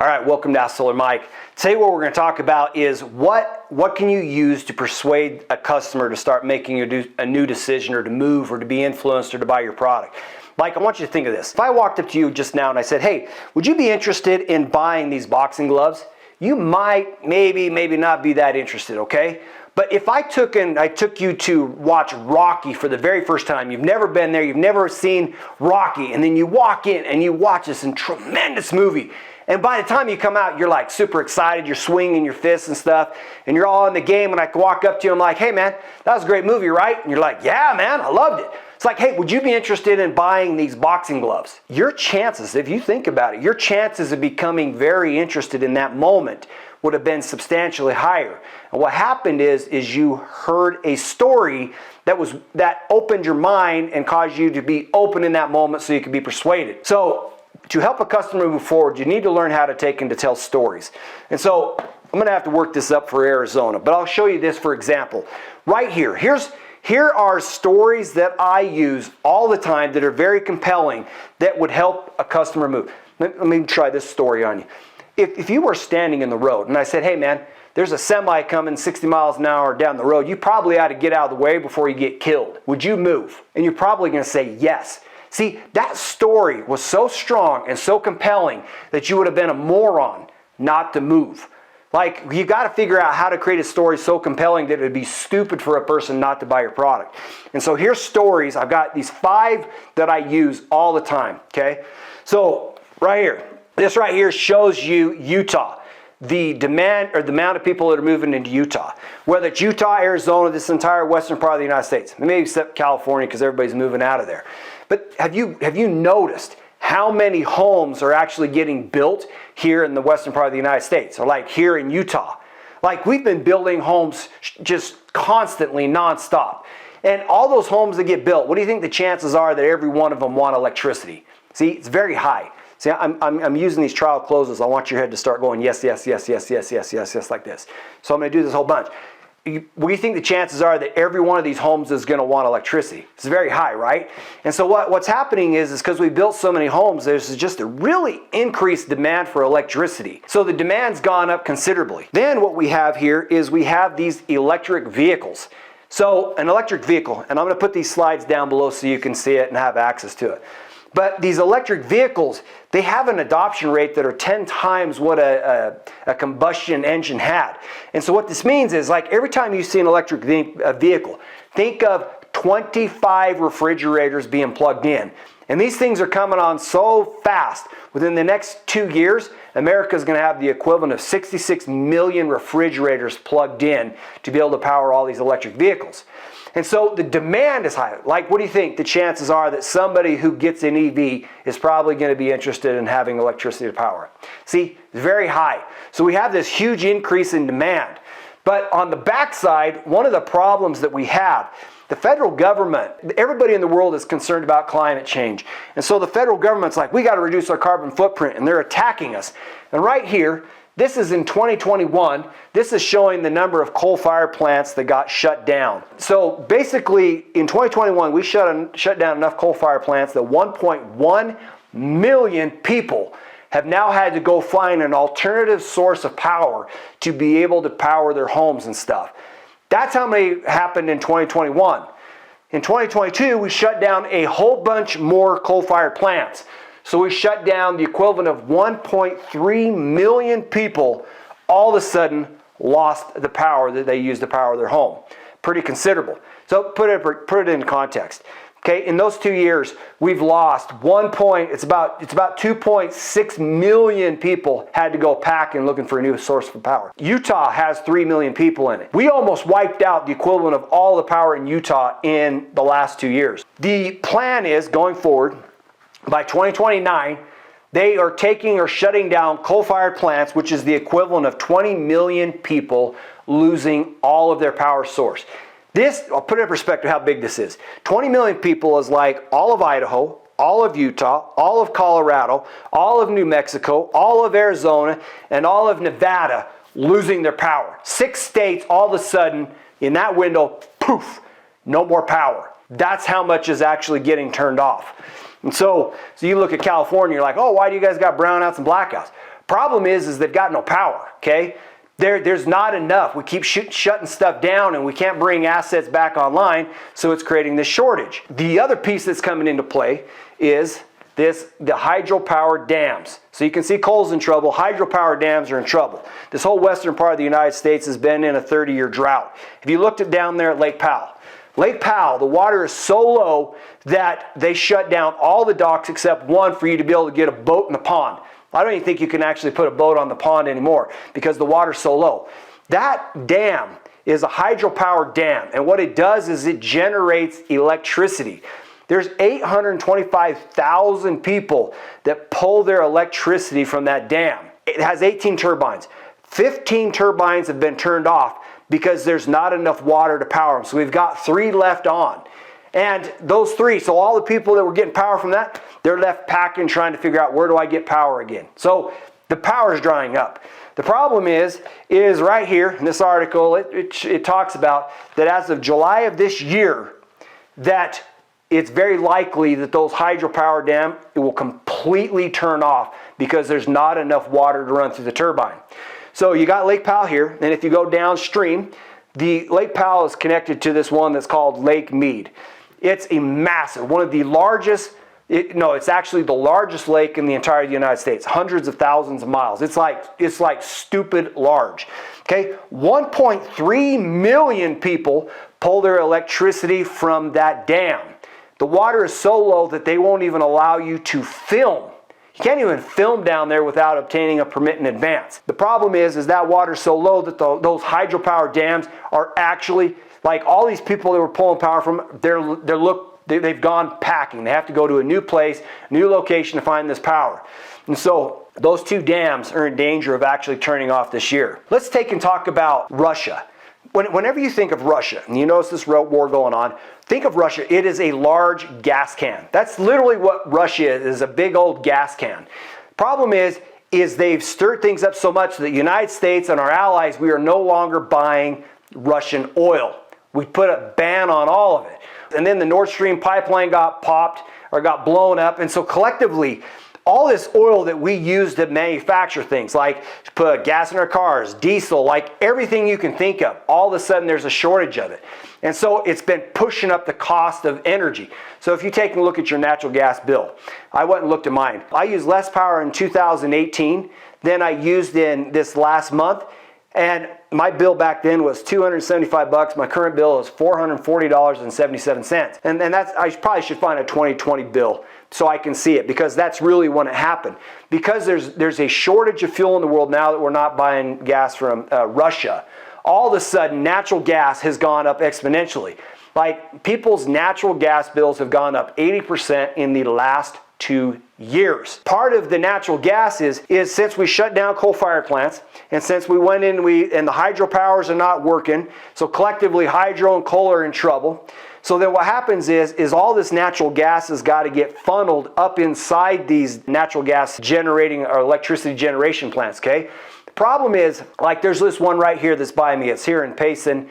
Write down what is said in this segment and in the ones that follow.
All right, welcome to Ask Solar Mike. Today what we're going to talk about is what can you use to persuade a customer to start making a new decision or to move or to be influenced or to buy your product. Mike, I want you to think of this. If I walked up to you just now and I said, hey, would you be interested in buying these boxing gloves? You might, maybe not be that interested, okay? But if I took you to watch Rocky for the very first time, you've never been there, you've never seen Rocky, and then you walk in and you watch this tremendous movie. And by the time you come out, you're like super excited, you're swinging your fists and stuff, and you're all in the game, and I can walk up to you and I'm like, hey man, that was a great movie, right? And you're like, yeah man, I loved it. It's like, hey, would you be interested in buying these boxing gloves? Your chances, if you think about it, your chances of becoming very interested in that moment would have been substantially higher. And what happened is you heard a story that opened your mind and caused you to be open in that moment so you could be persuaded. So to help a customer move forward, you need to learn how to take and to tell stories. And so I'm going to have to work this up for Arizona, but I'll show you this for example. Right here, here are stories that I use all the time that are very compelling that would help a customer move. Let me try this story on you. If you were standing in the road and I said, hey man, there's a semi coming 60 miles an hour down the road, you probably ought to get out of the way before you get killed. Would you move? And you're probably going to say yes. See, that story was so strong and so compelling that you would have been a moron not to move. Like, you got to figure out how to create a story so compelling that it would be stupid for a person not to buy your product. And so here's stories. I've got these 5 that I use all the time, okay? So right here, this right here shows you Utah. The demand or the amount of people that are moving into Utah, whether it's Utah, Arizona, this entire western part of the United States, maybe except California because everybody's moving out of there. But have you noticed how many homes are actually getting built here in the western part of the United States, or like here in Utah? Like, we've been building homes just constantly, nonstop. And all those homes that get built, what do you think the chances are that every one of them want electricity? See, it's very high. See, I'm using these trial closes. I want your head to start going yes, yes, yes, yes, yes, yes, yes, yes, like this. So I'm going to do this whole bunch. What do you think the chances are that every one of these homes is going to want electricity? It's very high, right? And so what's happening is because we built so many homes, there's just a really increased demand for electricity. So the demand's gone up considerably. Then what we have here is we have these electric vehicles. So an electric vehicle, and I'm going to put these slides down below so you can see it and have access to it. But these electric vehicles, they have an adoption rate that are 10 times what a combustion engine had. And so what this means is, like, every time you see an electric vehicle, think of 25 refrigerators being plugged in. And these things are coming on so fast. Within the next 2 years, America is going to have the equivalent of 66 million refrigerators plugged in to be able to power all these electric vehicles. And so the demand is high. Like, what do you think the chances are that somebody who gets an EV is probably going to be interested in having electricity to power? See, it's very high. So we have this huge increase in demand. But on the backside, one of the problems that we have, the federal government, everybody in the world is concerned about climate change. And so the federal government's like, we got to reduce our carbon footprint, and they're attacking us. And right here, this is in 2021. This is showing the number of coal-fired plants that got shut down. So basically, in 2021, we shut down enough coal-fired plants that 1.1 million people have now had to go find an alternative source of power to be able to power their homes and stuff. That's how many happened in 2021. In 2022, we shut down a whole bunch more coal-fired plants. So we shut down the equivalent of 1.3 million people all of a sudden lost the power that they used to power their home. Pretty considerable. So put it in context. Okay, in those 2 years, we've lost it's about 2.6 million people had to go packing looking for a new source of power. Utah has 3 million people in it. We almost wiped out the equivalent of all the power in Utah in the last 2 years. The plan is, going forward, by 2029, they are taking or shutting down coal-fired plants, which is the equivalent of 20 million people losing all of their power source. This, I'll put it in perspective how big this is. 20 million people is like all of Idaho, all of Utah, all of Colorado, all of New Mexico, all of Arizona, and all of Nevada losing their power. 6 states all of a sudden in that window, poof, no more power. That's how much is actually getting turned off. And so you look at California, you're like, oh, why do you guys got brownouts and blackouts? Problem is they've got no power, okay? There's not enough. We keep shutting stuff down and we can't bring assets back online, so it's creating this shortage. The other piece that's coming into play is the hydropower dams. So you can see coal's in trouble, hydropower dams are in trouble. This whole western part of the United States has been in a 30-year drought. If you looked at down there at Lake Powell, the water is so low that they shut down all the docks except one for you to be able to get a boat in the pond. I don't even think you can actually put a boat on the pond anymore because the water's so low. That dam is a hydropower dam, and what it does is it generates electricity. There's 825,000 people that pull their electricity from that dam. It has 18 turbines. 15 turbines have been turned off because there's not enough water to power them. So we've got 3 left on. And those 3, so all the people that were getting power from that, they're left packing, trying to figure out, where do I get power again? So the power is drying up. The problem is right here in this article, it talks about that as of July of this year, that it's very likely that those hydropower dams will completely turn off because there's not enough water to run through the turbine. So you got Lake Powell here, and if you go downstream, the Lake Powell is connected to this one that's called Lake Mead. It's a massive, one of the largest, it's actually the largest lake in the entire United States, hundreds of thousands of miles. It's like stupid large. Okay, 1.3 million people pull their electricity from that dam. The water is so low that they won't even allow you to film. You can't even film down there without obtaining a permit in advance. The problem is that water is so low that those hydropower dams are actually, like all these people that were pulling power from, they've gone packing. They have to go to a new place, new location to find this power. And so those 2 dams are in danger of actually turning off this year. Let's take and talk about Russia. Whenever you think of Russia, and you notice this war going on, think of Russia, it is a large gas can. That's literally what Russia is a big old gas can. Problem is they've stirred things up so much that the United States and our allies, we are no longer buying Russian oil. We put a ban on all of it. And then the Nord Stream pipeline got popped or got blown up, and so collectively, all this oil that we use to manufacture things, like to put gas in our cars, diesel, like everything you can think of, all of a sudden there's a shortage of it. And so it's been pushing up the cost of energy. So if you take a look at your natural gas bill, I went and looked at mine. I used less power in 2018 than I used in this last month. And my bill back then was $275. My current bill is $440.77. And that's, I probably should find a 2020 bill so I can see it, because that's really when it happened. Because there's a shortage of fuel in the world now that we're not buying gas from Russia. All of a sudden, natural gas has gone up exponentially. Like, people's natural gas bills have gone up 80% in the last 2 years. Part of the natural gas is since we shut down coal-fired plants, and since we went in and the hydropowers are not working, so collectively hydro and coal are in trouble. So then what happens is all this natural gas has got to get funneled up inside these natural gas generating or electricity generation plants, okay? The problem is, like, there's this one right here that's by me. It's here in Payson.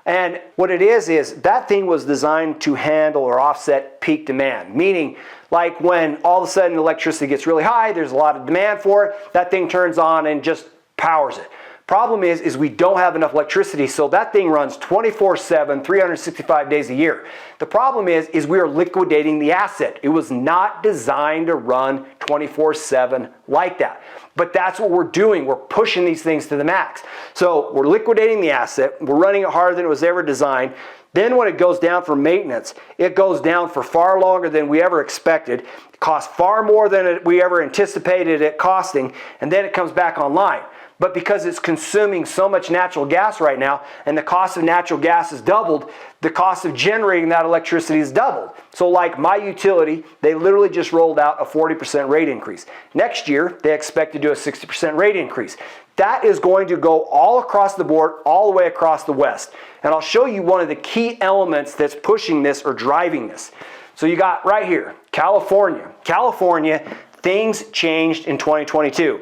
And what it is that thing was designed to handle or offset peak demand, meaning like when all of a sudden electricity gets really high, there's a lot of demand for it, that thing turns on and just powers it. Problem is we don't have enough electricity, so that thing runs 24/7, 365 days a year. The problem is we are liquidating the asset. It was not designed to run 24/7 like that. But that's what we're doing. We're pushing these things to the max. So we're liquidating the asset. We're running it harder than it was ever designed. Then when it goes down for maintenance, it goes down for far longer than we ever expected. It costs far more than we ever anticipated it costing, and then it comes back online. But because it's consuming so much natural gas right now, and the cost of natural gas has doubled, the cost of generating that electricity has doubled. So like my utility, they literally just rolled out a 40% rate increase. Next year, they expect to do a 60% rate increase. That is going to go all across the board, all the way across the West. And I'll show you one of the key elements that's pushing this or driving this. So you got right here, California. California, things changed in 2022.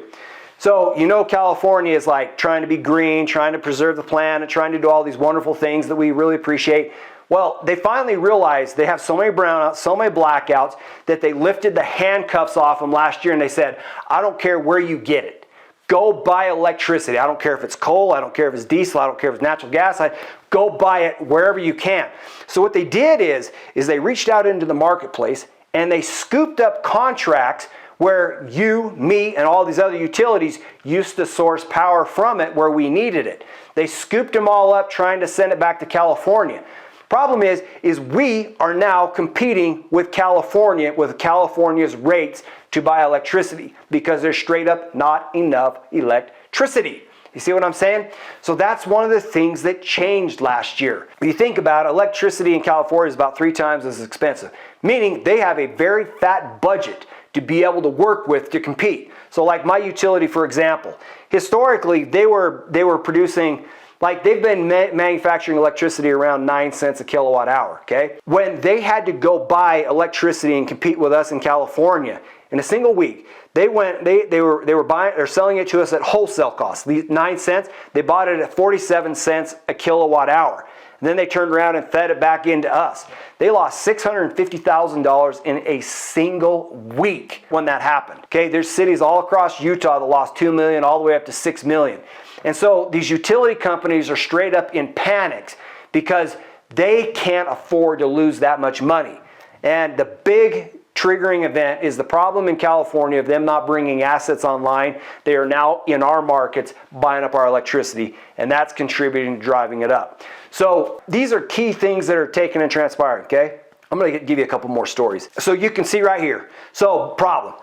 So, you know, California is like trying to be green, trying to preserve the planet, trying to do all these wonderful things that we really appreciate. Well, they finally realized they have so many brownouts, so many blackouts, that they lifted the handcuffs off them last year and they said, I don't care where you get it. Go buy electricity. I don't care if it's coal, I don't care if it's diesel, I don't care if it's natural gas, go buy it wherever you can. So what they did is they reached out into the marketplace and they scooped up contracts where you, me, and all these other utilities used to source power from it where we needed it. They scooped them all up trying to send it back to California. Problem is we are now competing with California, with California's rates to buy electricity because there's straight up not enough electricity. You see what I'm saying? So that's one of the things that changed last year. If you think about it, electricity in California is about 3 times as expensive, meaning they have a very fat budget to be able to work with to compete. So like my utility, for example, historically they were producing, like they've been manufacturing electricity around 9 cents a kilowatt hour, okay? When they had to go buy electricity and compete with us in California in a single week, they were selling it to us at wholesale cost. These 9 cents, they bought it at 47 cents a kilowatt hour. And then they turned around and fed it back into us. They lost $650,000 in a single week when that happened. Okay, there's cities all across Utah that lost $2 million all the way up to $6 million. And so these utility companies are straight up in panics because they can't afford to lose that much money. And the big triggering event is the problem in California of them not bringing assets online. They are now in our markets buying up our electricity, and that's contributing to driving it up. So these are key things that are taken and transpiring, okay? I'm going to give you a couple more stories. So you can see right here. So problem,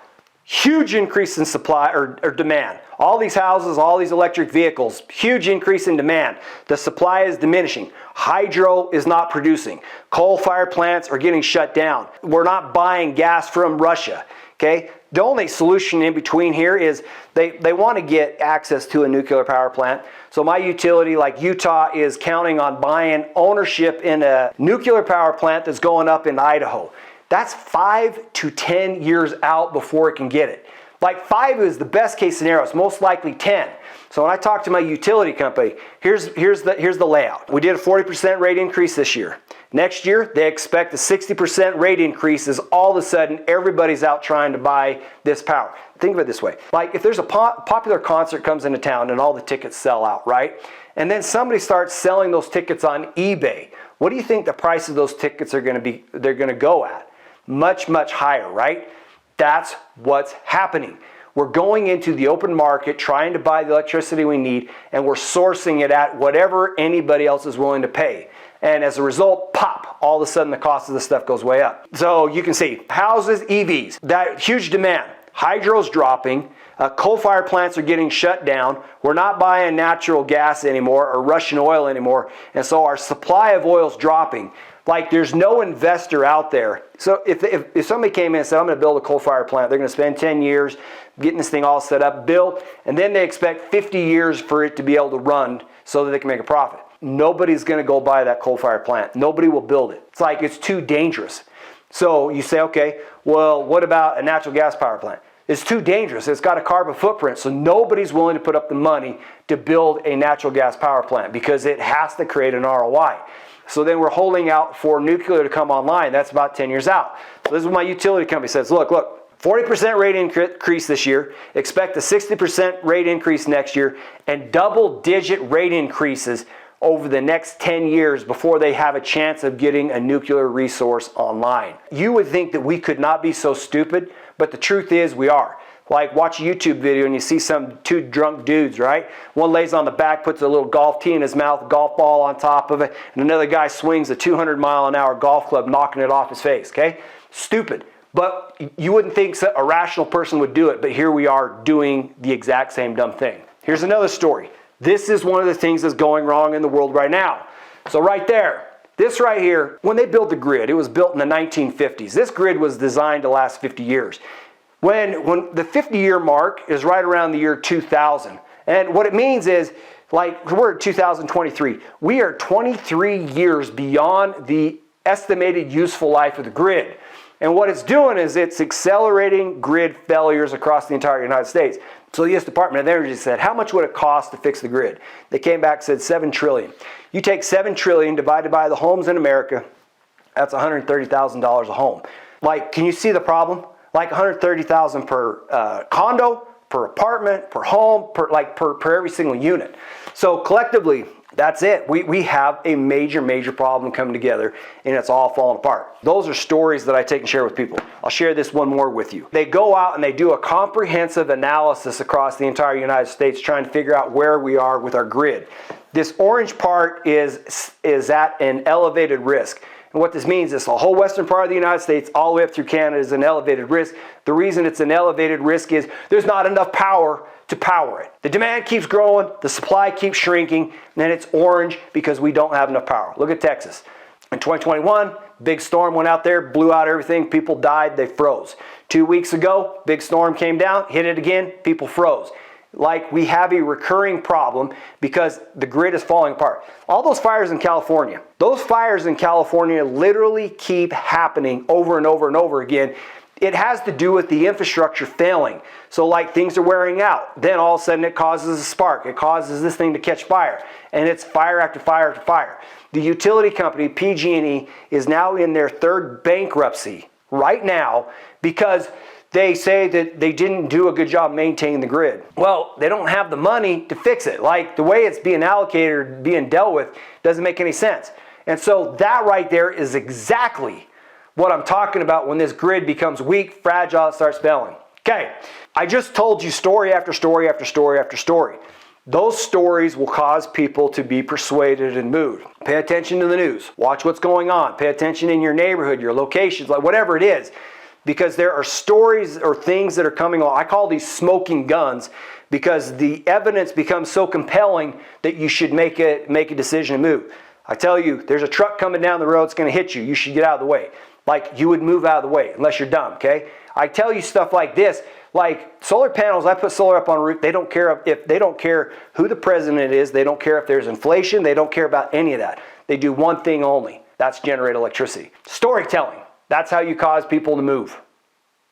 huge increase in supply or demand. All these houses, all these electric vehicles, huge increase in demand. The supply is diminishing. Hydro is not producing. Coal-fired plants are getting shut down. We're not buying gas from Russia, okay? The only solution in between here is they want to get access to a nuclear power plant. So my utility, like Utah, is counting on buying ownership in a nuclear power plant that's going up in Idaho. That's 5 to 10 years out before it can get it. Like 5 is the best case scenario. It's most likely 10. So when I talk to my utility company, here's the layout. We did a 40% rate increase this year. Next year, they expect a 60% rate increase as all of a sudden everybody's out trying to buy this power. Think of it this way. Like if there's a popular concert comes into town and all the tickets sell out, right? And then somebody starts selling those tickets on eBay. What do you think the price of those tickets are going to be? They're going to go at? Much, much higher, right? That's what's happening. We're going into the open market trying to buy the electricity we need, and we're sourcing it at whatever anybody else is willing to pay. And as a result, pop, all of a sudden the cost of the stuff goes way up. So you can see houses, EVs, that huge demand. Hydro's dropping. Coal-fired plants are getting shut down. We're not buying natural gas anymore or Russian oil anymore. And so our supply of oil is dropping. Like there's no investor out there. So if somebody came in and said, I'm going to build a coal-fired plant, they're going to spend 10 years getting this thing all set up, built, and then they expect 50 years for it to be able to run so that they can make a profit. Nobody's going to go buy that coal-fired plant. Nobody will build it. It's like it's too dangerous. So you say, okay, well, what about a natural gas power plant? It's too dangerous. It's got a carbon footprint, so nobody's willing to put up the money to build a natural gas power plant because it has to create an ROI. So then we're holding out for nuclear to come online. That's about 10 years out. So this is what my utility company says. Look, 40% rate increase this year. Expect a 60% rate increase next year and double-digit rate increases over the next 10 years before they have a chance of getting a nuclear resource online. You would think that we could not be so stupid, but the truth is we are. Like watch a YouTube video and you see two drunk dudes, right? One lays on the back, puts a little golf tee in his mouth, golf ball on top of it, and another guy swings a 200-mile-an-hour golf club, knocking it off his face, okay? Stupid. But you wouldn't think a rational person would do it, but here we are doing the exact same dumb thing. Here's another story. This is one of the things that's going wrong in the world right now. So right there, this right here, when they built the grid, it was built in the 1950s. This grid was designed to last 50 years. When the 50-year mark is right around the year 2000. And what it means is, like, we're at 2023. We are 23 years beyond the estimated useful life of the grid. And what it's doing is it's accelerating grid failures across the entire United States. So the U.S. Department of Energy said, how much would it cost to fix the grid? They came back and said $7 trillion. You take $7 trillion divided by the homes in America, that's $130,000 a home. Like, can you see the problem? Like $130,000 per condo, per apartment, per home, per every single unit. So collectively, that's it. We have a major problem coming together, and it's all falling apart. Those are stories that I take and share with people. I'll share this one more with you. They go out and they do a comprehensive analysis across the entire United States trying to figure out where we are with our grid. This orange part is at an elevated risk. And what this means is the whole western part of the United States all the way up through Canada is an elevated risk. The reason it's an elevated risk is there's not enough power to power it. The demand keeps growing, the supply keeps shrinking, and then it's orange because we don't have enough power. Look at Texas. In 2021, big storm went out there, blew out everything, people died, they froze. 2 weeks ago, big storm came down, hit it again, people froze. Like, we have a recurring problem because the grid is falling apart. All those fires in California, literally keep happening over and over and over again. It has to do with the infrastructure failing. So like, things are wearing out. Then all of a sudden it causes a spark. It causes this thing to catch fire. And it's fire after fire after fire. The utility company, PG&E, is now in their third bankruptcy right now because they say that they didn't do a good job maintaining the grid. Well, they don't have the money to fix it. Like, the way it's being allocated or being dealt with doesn't make any sense. And so that right there is exactly what I'm talking about when this grid becomes weak, fragile, it starts failing. Okay, I just told you story after story after story after story. Those stories will cause people to be persuaded and moved. Pay attention to the news. Watch what's going on. Pay attention in your neighborhood, your locations, like whatever it is. Because there are stories or things that are coming along. I call these smoking guns because the evidence becomes so compelling that you should make a decision and move. I tell you, there's a truck coming down the road, it's going to hit you. You should get out of the way. Like, you would move out of the way unless you're dumb, okay? I tell you stuff like this, like solar panels. I put solar up on a roof. They don't care who the president is. They don't care if there's inflation. They don't care about any of that. They do one thing only. That's generate electricity. Storytelling. That's how you cause people to move.